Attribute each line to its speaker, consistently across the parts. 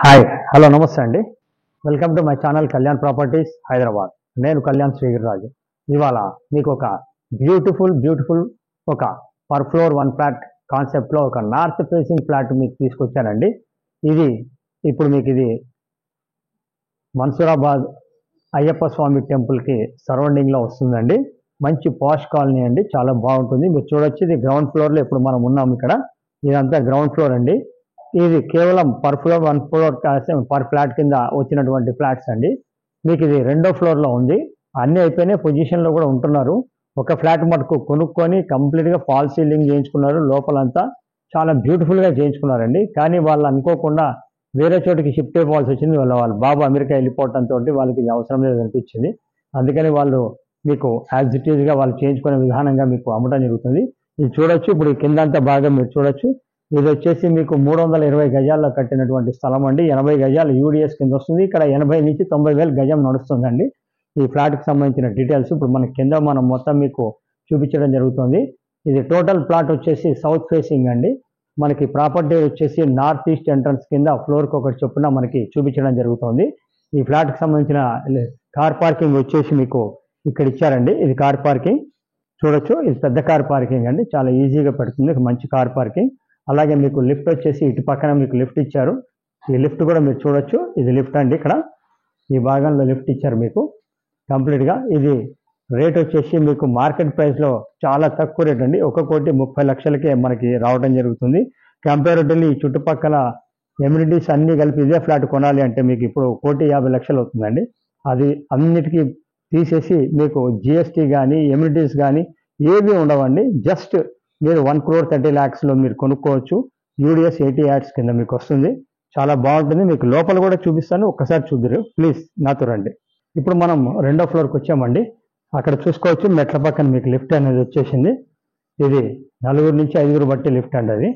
Speaker 1: Hi hello నమస్తే అండి. Welcome to my channel Kalyan properties Hyderabad. నేను కళ్యాణ్ శ్రీగిరిరాజు. ఇవాళ మీకు ఒక బ్యూటిఫుల్ ఒక పర్ ఫ్లోర్ వన్ ఫ్లాట్ కాన్సెప్ట్లో ఒక నార్త్ ఫేసింగ్ ఫ్లాట్ మీకు తీసుకొచ్చానండి. ఇప్పుడు మీకు ఇది మన్సూరాబాద్ అయ్యప్ప స్వామి టెంపుల్కి సరౌండింగ్లో వస్తుందండి. మంచి పాష్ కాలనీ అండి, చాలా బాగుంటుంది. మీరు చూడొచ్చు, ఇది గ్రౌండ్ ఫ్లోర్లో ఇప్పుడు మనం ఉన్నాం. ఇక్కడ ఇదంతా గ్రౌండ్ ఫ్లోర్ అండి. ఇది కేవలం per floor one floor per flat కింద వచ్చినటువంటి ఫ్లాట్స్ అండి. మీకు ఇది రెండో ఫ్లోర్లో ఉంది. అన్నీ అయిపోయినాయి, పొజిషన్లో కూడా ఉంటున్నారు. ఒక ఫ్లాట్ మటుకు కొనుక్కొని కంప్లీట్గా ఫాల్ సీలింగ్ చేయించుకున్నారు. లోపలంతా చాలా బ్యూటిఫుల్గా చేయించుకున్నారండి. కానీ వాళ్ళు అనుకోకుండా వేరే చోటికి షిఫ్ట్ అయిపోవాల్సి వచ్చింది. వాళ్ళ బాబు అమెరికా వెళ్ళిపోవడంతో వాళ్ళకి ఇది అవసరం లేదు అనిపించింది. అందుకని వాళ్ళు మీకు యాజ్ ఇట్ ఈజ్గా వాళ్ళు చేయించుకునే విధానంగా మీకు అమ్మటం జరుగుతుంది. ఇది చూడొచ్చు, ఇప్పుడు కిందంతా బాగా మీరు చూడొచ్చు. ఇది వచ్చేసి మీకు 320 గజాల్లో కట్టినటువంటి స్థలం అండి. 80 గజాలు యూడిఎస్ కింద వస్తుంది. ఇక్కడ 80 నుంచి 90 వేలు గజం నడుస్తుందండి. ఈ ఫ్లాట్కి సంబంధించిన డీటెయిల్స్ ఇప్పుడు మన కింద మనం మొత్తం మీకు చూపించడం జరుగుతుంది. ఇది టోటల్ ప్లాట్ వచ్చేసి సౌత్ ఫేసింగ్ అండి. మనకి ప్రాపర్టీ వచ్చేసి నార్త్ ఈస్ట్ ఎంట్రన్స్ కింద ఫ్లోర్కి ఒకటి చొప్పున మనకి చూపించడం జరుగుతుంది. ఈ ఫ్లాట్కి సంబంధించిన కార్ పార్కింగ్ వచ్చేసి మీకు ఇక్కడ ఇచ్చారండి. ఇది కార్ పార్కింగ్ చూడొచ్చు. ఇది పెద్ద కార్ పార్కింగ్ అండి, చాలా ఈజీగా పెడుతుంది, మంచి కార్ పార్కింగ్. అలాగే మీకు లిఫ్ట్ వచ్చేసి ఇటు పక్కన మీకు లిఫ్ట్ ఇచ్చారు. ఈ లిఫ్ట్ కూడా మీరు చూడొచ్చు, ఇది లిఫ్ట్ అండి. ఇక్కడ ఈ భాగంలో లిఫ్ట్ ఇచ్చారు మీకు కంప్లీట్గా. ఇది రేట్ వచ్చేసి మీకు మార్కెట్ ప్రైస్లో చాలా తక్కువ రేట్ అండి. 1,30,00,000కే మనకి రావడం జరుగుతుంది. కంపారిటివ్లీ ఈ చుట్టుపక్కల ఎమ్యూనిటీస్ అన్నీ కలిపి ఇదే ఫ్లాట్ కొనాలి అంటే మీకు ఇప్పుడు 1,50,00,000 అవుతుందండి. అది అన్నిటికీ తీసేసి మీకు జిఎస్టీ కానీ ఎమ్యూనిటీస్ కానీ ఏవి ఉండవండి. జస్ట్ మీరు 1,30,00,000 మీరు కొనుక్కోవచ్చు. యూడిఎస్ 80 యాడ్స్ కింద మీకు వస్తుంది. చాలా బాగుంటుంది. మీకు లోపల కూడా చూపిస్తాను, ఒక్కసారి చూద్దరు ప్లీజ్, నాతో రండి. ఇప్పుడు మనం రెండో ఫ్లోర్కి వచ్చామండి. అక్కడ చూసుకోవచ్చు, మెట్ల పక్కన మీకు లిఫ్ట్ అనేది వచ్చేసింది. ఇది 4 నుంచి 5 బట్టి లిఫ్ట్ అండి. అది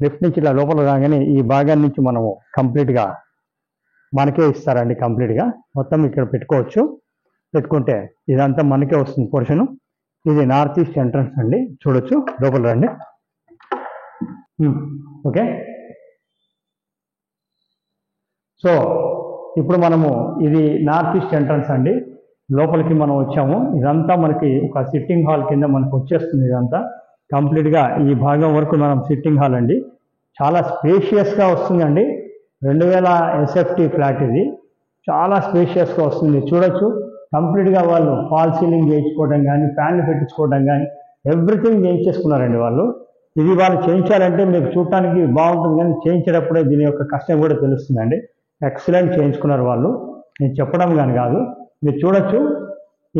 Speaker 1: లిఫ్ట్ నుంచి ఇలా లోపల రాగానే ఈ భాగాన్ని నుంచి మనము కంప్లీట్గా మనకే ఇస్తారండి. కంప్లీట్గా మొత్తం ఇక్కడ పెట్టుకోవచ్చు. పెట్టుకుంటే ఇదంతా మనకే వస్తుంది పోర్షను. ఇది నార్త్ ఈస్ట్ ఎంట్రన్స్ అండి, చూడొచ్చు. లోపల రండి. ఓకే, సో ఇప్పుడు మనము ఇది నార్త్ ఈస్ట్ ఎంట్రన్స్ అండి. లోపలికి మనం వచ్చాము. ఇదంతా మనకి ఒక సిట్టింగ్ హాల్ కింద మనకు వచ్చేస్తుంది. ఇదంతా కంప్లీట్గా ఈ భాగం వరకు మనం సిట్టింగ్ హాల్ అండి. చాలా స్పేషియస్గా వస్తుందండి. 2000 SFT ఫ్లాట్ ఇది. చాలా స్పేషియస్గా వస్తుంది, చూడొచ్చు. కంప్లీట్గా వాళ్ళు ఫాల్ సీలింగ్ చేయించుకోవడం కానీ, ఫ్యాన్లు పెట్టించుకోవడం కానీ ఎవ్రీథింగ్ చేయించేసుకున్నారండి వాళ్ళు. ఇది వాళ్ళు చేయించాలంటే మీకు చూడటానికి బాగుంటుంది, కానీ చేయించేటప్పుడే దీని యొక్క కష్టం కూడా తెలుస్తుందండి. ఎక్సలెంట్ చేయించుకున్నారు వాళ్ళు, నేను చెప్పడం కానీ కాదు. మీరు చూడొచ్చు,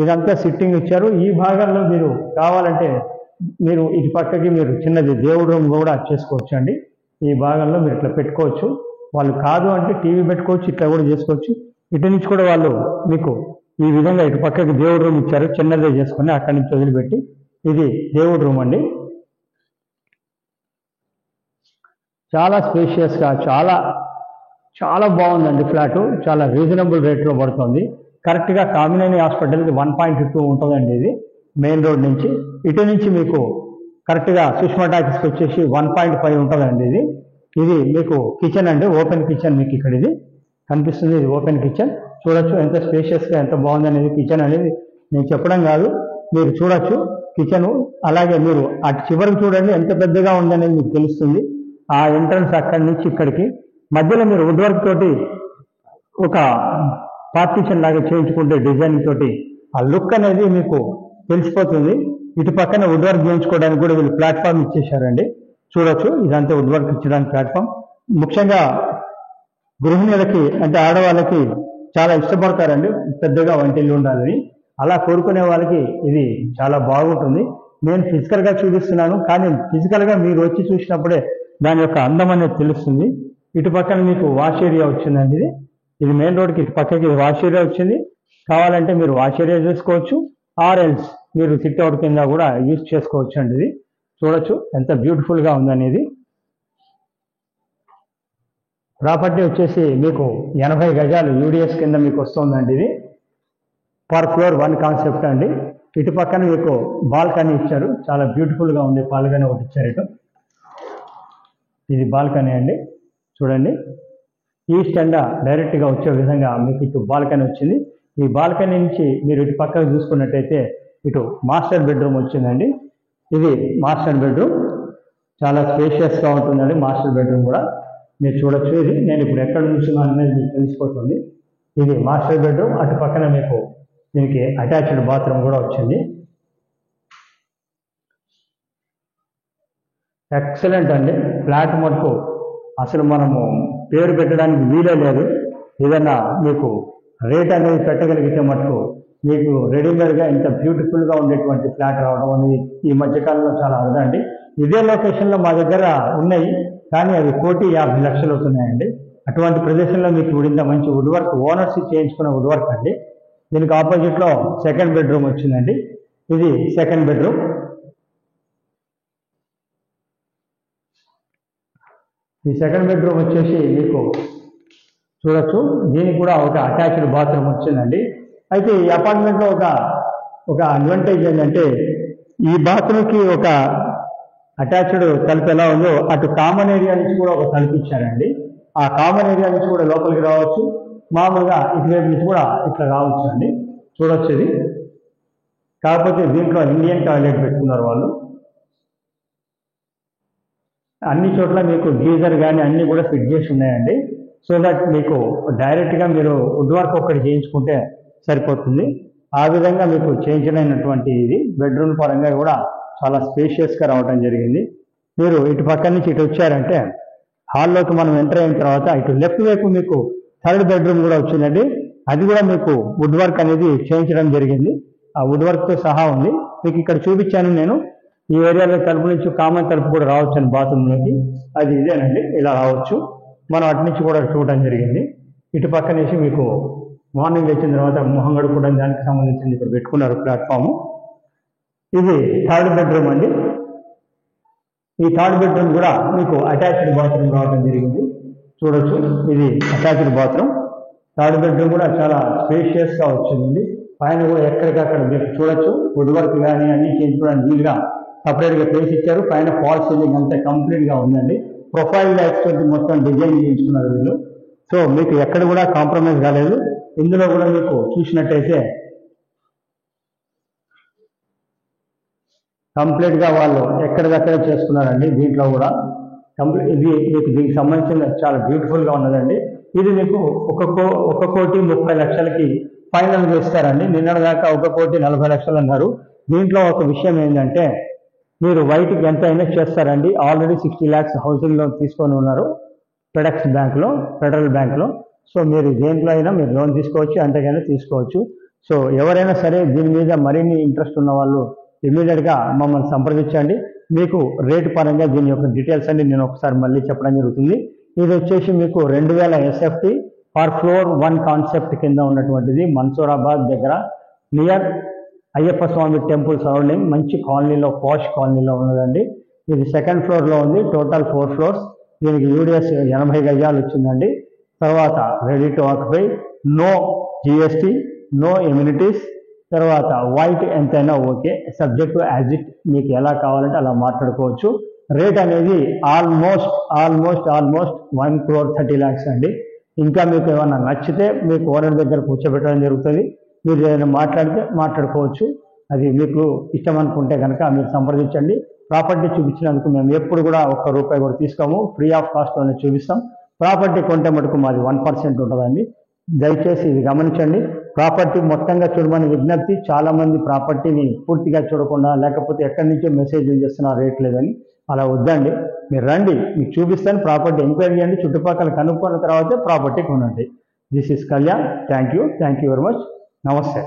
Speaker 1: ఇదంతా సిట్టింగ్ ఇచ్చారు. ఈ భాగంలో మీరు కావాలంటే మీరు ఇటు పక్కకి మీరు చిన్నది దేవుడు రూమ్ కూడా చేసుకోవచ్చు అండి. ఈ భాగంలో మీరు ఇట్లా పెట్టుకోవచ్చు. వాళ్ళు కాదు అంటే టీవీ పెట్టుకోవచ్చు, ఇట్లా కూడా చేసుకోవచ్చు. ఇటు నుంచి కూడా వాళ్ళు మీకు ఈ విధంగా ఇటు పక్కకి దేవుడు రూమ్ ఇచ్చారు. చిన్నదే చేసుకుని అక్కడి నుంచి వదిలిపెట్టి ఇది దేవుడు రూమ్ అండి. చాలా స్పేషియస్గా చాలా బాగుందండి ఫ్లాటు. చాలా రీజనబుల్ రేట్లో పడుతుంది. కరెక్ట్గా కామినేని హాస్పిటల్కి 1.2 ఉంటుందండి. ఇది మెయిన్ రోడ్ నుంచి. ఇటు నుంచి మీకు కరెక్ట్గా సుష్మా టాకీస్కి వచ్చేసి 1.5 ఉంటుందండి. ఇది మీకు కిచెన్ అండి, ఓపెన్ కిచెన్ మీకు ఇక్కడ ఇది కనిపిస్తుంది. ఇది ఓపెన్ కిచెన్, చూడొచ్చు ఎంత స్పేషియస్గా ఎంత బాగుంది అనేది. కిచెన్ అనేది నేను చెప్పడం కాదు, మీరు చూడొచ్చు కిచెను. అలాగే మీరు అటు చివరికి చూడండి ఎంత పెద్దగా ఉందనేది మీకు తెలుస్తుంది. ఆ ఎంట్రన్స్ అక్కడి నుంచి ఇక్కడికి మధ్యలో మీరు వుడ్ వర్క్ తోటి ఒక పార్టీషన్ లాగా చేయించుకుంటే డిజైన్ తోటి ఆ లుక్ అనేది మీకు తెలిసిపోతుంది. ఇటు పక్కన వుడ్ వర్క్ చేయించుకోవడానికి కూడా వీళ్ళు ప్లాట్ఫామ్ ఇచ్చేసారండి. చూడొచ్చు, ఇదంతా వుడ్ వర్క్ ఇచ్చడానికి ప్లాట్ఫామ్. ముఖ్యంగా గృహిణులకి అంటే ఆడవాళ్ళకి చాలా ఇష్టపడతారండి పెద్దగా వంటిల్లు ఉండాలని. అలా కోరుకునే వాళ్ళకి ఇది చాలా బాగుంటుంది. నేను ఫిజికల్గా చూపిస్తున్నాను, కానీ ఫిజికల్గా మీరు వచ్చి చూసినప్పుడే దాని యొక్క అందం అనేది తెలుస్తుంది. ఇటు పక్కన మీకు వాష్ ఏరియా వచ్చిందండి. ఇది మెయిన్ రోడ్కి ఇటు పక్కకి వాష్ ఏరియా వచ్చింది. కావాలంటే మీరు వాష్ ఏరియా చేసుకోవచ్చు, ఆర్ ఎల్స్ మీరు సిట్అవుట్ కింద కూడా యూజ్ చేసుకోవచ్చు అండి. ఇది చూడొచ్చు ఎంత బ్యూటిఫుల్గా ఉందనేది. ప్రాపర్టీ వచ్చేసి మీకు 80 గజాలు యూడిఎస్ కింద మీకు వస్తుందండి. ఇది పర్ ఫ్లోర్ వన్ కాన్సెప్ట్ అండి. ఇటు పక్కన మీకు బాల్కనీ ఇచ్చారు, చాలా బ్యూటిఫుల్గా ఉంది. బాల్కనీ ఒకటి ఇచ్చారు ఇటు. ఇది బాల్కనీ అండి, చూడండి. ఈస్ట్ ఎండ డైరెక్ట్గా వచ్చే విధంగా మీకు ఇటు బాల్కనీ వచ్చింది. ఈ బాల్కనీ నుంచి మీరు ఇటు పక్కకు చూసుకున్నట్టయితే ఇటు మాస్టర్ బెడ్రూమ్ వచ్చిందండి. ఇది మాస్టర్ బెడ్రూమ్, చాలా స్పేషియస్గా ఉంటుందండి. మాస్టర్ బెడ్రూమ్ కూడా మీరు చూడొచ్చు. ఇది నేను ఇప్పుడు ఎక్కడ నుంచున్నాను అనేది మీకు తెలిసిపోతుంది. ఇది మాస్టర్ బెడ్రూమ్, అటు పక్కన మీకు దీనికి అటాచ్డ్ బాత్రూమ్ కూడా వచ్చింది. ఎక్సలెంట్ అండి. ఫ్లాట్ మటుకు అసలు మనము పేరు పెట్టడానికి వీలే లేదు. ఏదన్నా మీకు రేట్ అనేది పెట్టగలిగితే మటుకు మీకు రెడీమేడ్గా ఇంత బ్యూటిఫుల్గా ఉండేటువంటి ఫ్లాట్ రావడం అనేది ఈ మధ్యకాలంలో చాలా అరుదండి. ఇదే లొకేషన్లో మా దగ్గర ఉన్నాయి, కానీ అవి 1,50,00,000 అవుతున్నాయండి. అటువంటి ప్రదేశంలో మీకు ఇంత మంచి వుడ్ వర్క్, ఓనర్స్ చేయించుకున్న వుడ్ వర్క్ అండి. దీనికి ఆపోజిట్లో సెకండ్ బెడ్రూమ్ వచ్చిందండి. ఇది సెకండ్ బెడ్రూమ్. ఈ సెకండ్ బెడ్రూమ్ వచ్చేసి మీకు చూడొచ్చు, దీనికి కూడా ఒక అటాచ్డ్ బాత్రూమ్ వచ్చిందండి. అయితే ఈ అపార్ట్మెంట్లో ఒక అడ్వాంటేజ్ ఏంటంటే ఈ బాత్రూమ్కి ఒక అటాచ్డ్ తలుపు ఎలా ఉందో అటు కామన్ ఏరియా నుంచి కూడా ఒక తలుపు ఇచ్చారండి. ఆ కామన్ ఏరియా నుంచి కూడా లోపలికి రావచ్చు, మామూలుగా ఇటువైపు నుంచి కూడా ఇట్లా రావచ్చు అండి. చూడొచ్చు ఇది. కాకపోతే దీంట్లో ఇండియన్ టాయిలెట్ పెట్టుకున్నారు వాళ్ళు. అన్ని చోట్ల మీకు గీజర్ కానీ అన్నీ కూడా ఫిట్ చేసి ఉన్నాయండి. సో దట్ మీకు డైరెక్ట్గా మీరు వుడ్ వర్క్ ఒక్కటి చేయించుకుంటే సరిపోతుంది. ఆ విధంగా మీకు చేయించలేనటువంటి ఇది బెడ్రూమ్ పరంగా కూడా చాలా స్పేషియస్గా రావడం జరిగింది. మీరు ఇటు పక్క నుంచి ఇటు వచ్చారంటే హాల్లోకి మనం ఎంటర్ అయిన తర్వాత ఇటు లెఫ్ట్ వైపు మీకు థర్డ్ బెడ్రూమ్ కూడా వచ్చిందండి. అది కూడా మీకు వుడ్ వర్క్ అనేది చేయించడం జరిగింది. ఆ వుడ్ వర్క్తో సహా ఉంది. మీకు ఇక్కడ చూపించాను నేను. ఈ ఏరియాలో తలుపు నుంచి కామన్ తలుపు కూడా రావచ్చు అని బాత్రూంలోకి. అది ఇదేనండి, ఇలా రావచ్చు. మనం అటు నుంచి కూడా చూడటం జరిగింది. ఇటు పక్క నుంచి మీకు మార్నింగ్ వచ్చిన తర్వాత మొహం గడుపుకోవడం దానికి సంబంధించింది ఇక్కడ పెట్టుకున్నారు ప్లాట్ఫామ్. ఇది థర్డ్ బెడ్రూమ్ అండి. ఈ థర్డ్ బెడ్రూమ్ కూడా మీకు అటాచ్డ్ బాత్రూమ్ రావడం జరిగింది. చూడొచ్చు, ఇది అటాచ్డ్ బాత్రూమ్. థర్డ్ బెడ్రూమ్ కూడా చాలా స్పేషియస్గా వచ్చిందండి. పైన కూడా ఎక్కడికక్కడ మీరు చూడొచ్చు, వుడ్ వర్క్ కానీ అన్ని చేయించుకోవడానికి వీలుగా సపరేట్గా ప్లేస్ ఇచ్చారు. పైన ఫాల్ సీలింగ్ అంతా కంప్లీట్గా ఉందండి. ప్రొఫైల్ లైట్స్ మొత్తం డిజైన్ చేయించుకున్నారు వీళ్ళు. సో మీకు ఎక్కడ కూడా కాంప్రమైజ్ కాలేదు. ఇందులో కూడా మీకు చూసినట్టయితే కంప్లీట్గా వాళ్ళు ఎక్కడికక్కడే చేసుకున్నారండి. దీంట్లో కూడా ఇది మీకు దీనికి సంబంధించిన చాలా బ్యూటిఫుల్గా ఉన్నదండి. ఇది మీకు 1,30,00,000కి ఫైనల్ చేస్తారండి. నిన్నటిదాకా 1,40,00,000 అన్నారు. దీంట్లో ఒక విషయం ఏంటంటే మీరు వైట్కి ఎంత అయినా చేస్తారండి. ఆల్రెడీ 60 lakhs హౌసింగ్ లోన్ తీసుకొని ఉన్నారు ఫెడెక్స్ బ్యాంక్లో, ఫెడరల్ బ్యాంక్లో. సో మీరు దేంట్లో అయినా మీరు లోన్ తీసుకోవచ్చు, అంతకైనా తీసుకోవచ్చు. సో ఎవరైనా సరే దీని మీద మరిన్ని ఇంట్రెస్ట్ ఉన్న వాళ్ళు ఇమీడియట్గా మమ్మల్ని సంప్రదించండి. మీకు రేటు పరంగా దీని యొక్క డీటెయిల్స్ అన్ని నేను ఒకసారి మళ్ళీ చెప్పడం జరుగుతుంది. ఇది వచ్చేసి మీకు 2000 SFT పర్ ఫ్లోర్ 1 కాన్సెప్ట్ కింద ఉన్నటువంటిది. మన్సూరాబాద్ దగ్గర నియర్ అయ్యప్ప స్వామి టెంపుల్ సరౌండింగ్ మంచి కాలనీలో, పాష్ కాలనీలో ఉన్నదండి. ఇది సెకండ్ ఫ్లోర్లో ఉంది. Total 4 floors. దీనికి యూడిఎస్ 80 గజాలు వచ్చిందండి. తర్వాత ready to occupy, no GST, no amenities. తర్వాత వైట్ ఎంతైనా ఓకే, సబ్జెక్ట్ యాజ్ ఇట్ మీకు ఎలా కావాలంటే అలా మాట్లాడుకోవచ్చు. రేట్ అనేది ఆల్మోస్ట్ 1,30,00,000 అండి. ఇంకా మీకు ఏమన్నా నచ్చితే మీకు ఓనర్ దగ్గర కూర్చోబెట్టడం జరుగుతుంది. మీరు ఏదైనా మాట్లాడితే మాట్లాడుకోవచ్చు. అది మీకు ఇష్టం అనుకుంటే కనుక మీరు సంప్రదించండి. ప్రాపర్టీ చూపించినందుకు మేము ఎప్పుడు కూడా ₹1 కూడా తీసుకోము, ఫ్రీ ఆఫ్ కాస్ట్లోనే చూపిస్తాం. ప్రాపర్టీ కొంటే మటుకు మాది 1% ఉంటుందండి. దయచేసి ఇది గమనించండి. ప్రాపర్టీ మొత్తంగా చూడమని విజ్ఞప్తి. చాలామంది ప్రాపర్టీని పూర్తిగా చూడకుండా లేకపోతే ఎక్కడి నుంచో మెసేజ్ చేస్తున్నారు రేట్ లేదని. అలా వద్దండి. మీరు రండి, మీకు చూపిస్తాను. ప్రాపర్టీ ఎంక్వైరీ చేయండి, చుట్టుపక్కల కనుక్కున్న తర్వాతే ప్రాపర్టీ కొనండి. This is Kalyan. Thank you very much. నమస్తే.